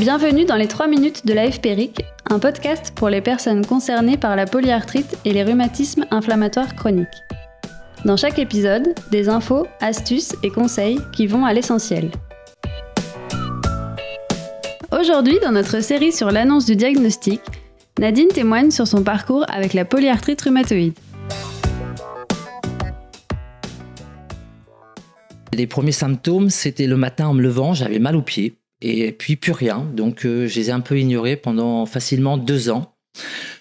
Bienvenue dans les 3 minutes de l'AFPRIC, un podcast pour les personnes concernées par la polyarthrite et les rhumatismes inflammatoires chroniques. Dans chaque épisode, des infos, astuces et conseils qui vont à l'essentiel. Aujourd'hui, dans notre série sur l'annonce du diagnostic, Nadine témoigne sur son parcours avec la polyarthrite rhumatoïde. Les premiers symptômes, c'était le matin en me levant, j'avais mal aux pieds et puis plus rien. Donc je les ai un peu ignorés pendant facilement 2 ans,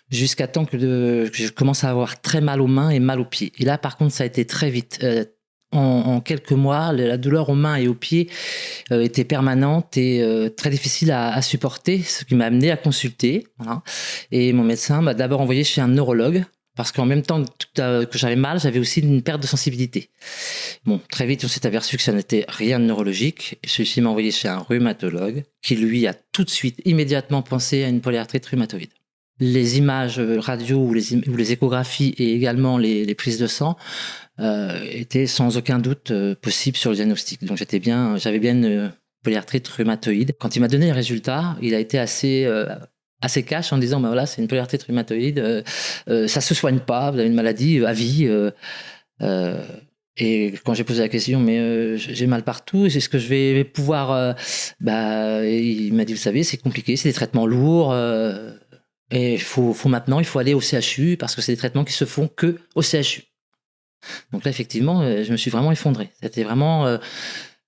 jusqu'à temps que je commence à avoir très mal aux mains et mal aux pieds. Et là, par contre, ça a été très vite. En quelques mois, la douleur aux mains et aux pieds était permanente et très difficile à supporter, ce qui m'a amené à consulter. Voilà. Et mon médecin m'a d'abord envoyé chez un neurologue, parce qu'en même temps que j'avais mal, j'avais aussi une perte de sensibilité. Bon, très vite, on s'est aperçu que ça n'était rien de neurologique. Celui-ci m'a envoyé chez un rhumatologue qui, lui, a tout de suite, immédiatement pensé à une polyarthrite rhumatoïde. Les images radio ou les échographies et également les prises de sang étaient sans aucun doute possibles sur le diagnostic. Donc j'avais bien une polyarthrite rhumatoïde. Quand il m'a donné les résultats, il a été assez cash en disant voilà, c'est une polyarthrite rhumatoïde, ça se soigne pas, vous avez une maladie à vie. Et quand j'ai posé la question, mais j'ai mal partout, est-ce que je vais pouvoir il m'a dit, vous savez, c'est compliqué, c'est des traitements lourds, et il faut aller au CHU parce que c'est des traitements qui se font que au CHU. Donc là, effectivement, je me suis vraiment effondré. C'était vraiment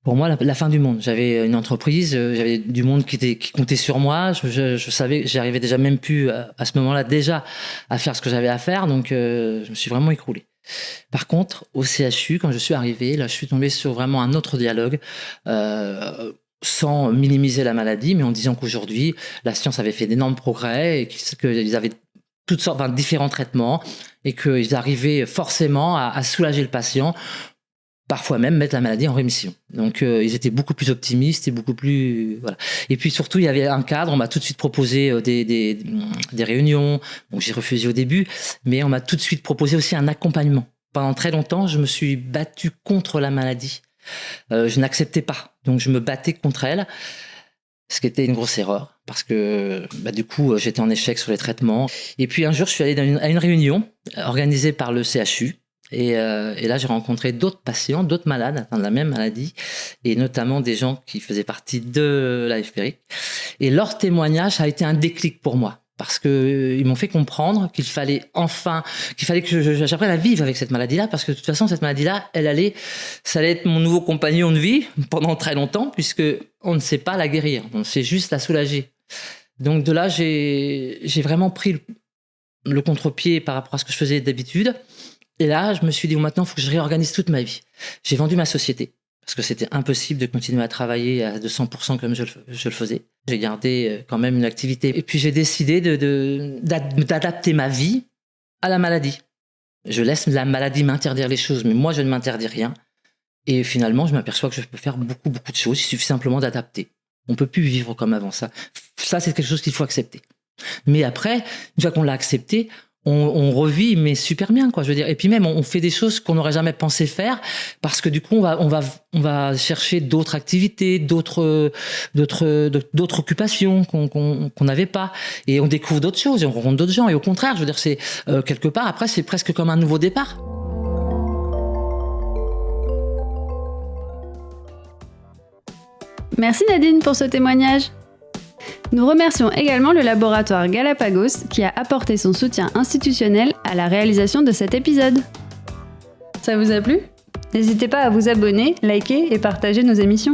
pour moi la fin du monde. J'avais une entreprise, j'avais du monde qui comptait sur moi. Je savais, j'arrivais déjà même plus à ce moment-là déjà à faire ce que j'avais à faire. Donc je me suis vraiment écroulé. Par contre, au CHU, quand je suis arrivé, là, je suis tombé sur vraiment un autre dialogue, sans minimiser la maladie, mais en disant qu'aujourd'hui, la science avait fait d'énormes progrès et qu'ils avaient toutes sortes, différents traitements et qu'ils arrivaient forcément à soulager le patient, parfois même mettre la maladie en rémission. Donc ils étaient beaucoup plus optimistes et beaucoup plus voilà. Et puis surtout il y avait un cadre, on m'a tout de suite proposé des réunions. Donc j'ai refusé au début, mais on m'a tout de suite proposé aussi un accompagnement. Pendant très longtemps, je me suis battu contre la maladie. Je n'acceptais pas, donc je me battais contre elle, ce qui était une grosse erreur parce que du coup j'étais en échec sur les traitements. Et puis un jour je suis allé à une réunion organisée par le CHU. Et là, j'ai rencontré d'autres patients, d'autres malades atteints de la même maladie, et notamment des gens qui faisaient partie de l'AFPRIC. Et leur témoignage a été un déclic pour moi, parce que ils m'ont fait comprendre qu'il fallait que j'apprenne à vivre avec cette maladie-là, parce que de toute façon, cette maladie-là, ça allait être mon nouveau compagnon de vie pendant très longtemps, puisque on ne sait pas la guérir, on sait juste la soulager. Donc de là, j'ai vraiment pris le contre-pied par rapport à ce que je faisais d'habitude. Et là, je me suis dit, maintenant, il faut que je réorganise toute ma vie. J'ai vendu ma société parce que c'était impossible de continuer à travailler à 200% comme je le faisais. J'ai gardé quand même une activité. Et puis, j'ai décidé d'adapter ma vie à la maladie. Je laisse la maladie m'interdire les choses, mais moi, je ne m'interdis rien. Et finalement, je m'aperçois que je peux faire beaucoup, beaucoup de choses. Il suffit simplement d'adapter. On ne peut plus vivre comme avant ça. Ça, c'est quelque chose qu'il faut accepter. Mais après, une fois qu'on l'a accepté, on revit, mais super bien, quoi, je veux dire. Et puis même, on fait des choses qu'on n'aurait jamais pensé faire, parce que du coup, on va chercher d'autres activités, d'autres occupations qu'on n'avait pas. Et on découvre d'autres choses, et on rencontre d'autres gens. Et au contraire, je veux dire, c'est quelque part, après, c'est presque comme un nouveau départ. Merci Nadine pour ce témoignage. Nous remercions également le laboratoire Galapagos qui a apporté son soutien institutionnel à la réalisation de cet épisode. Ça vous a plu ? N'hésitez pas à vous abonner, liker et partager nos émissions.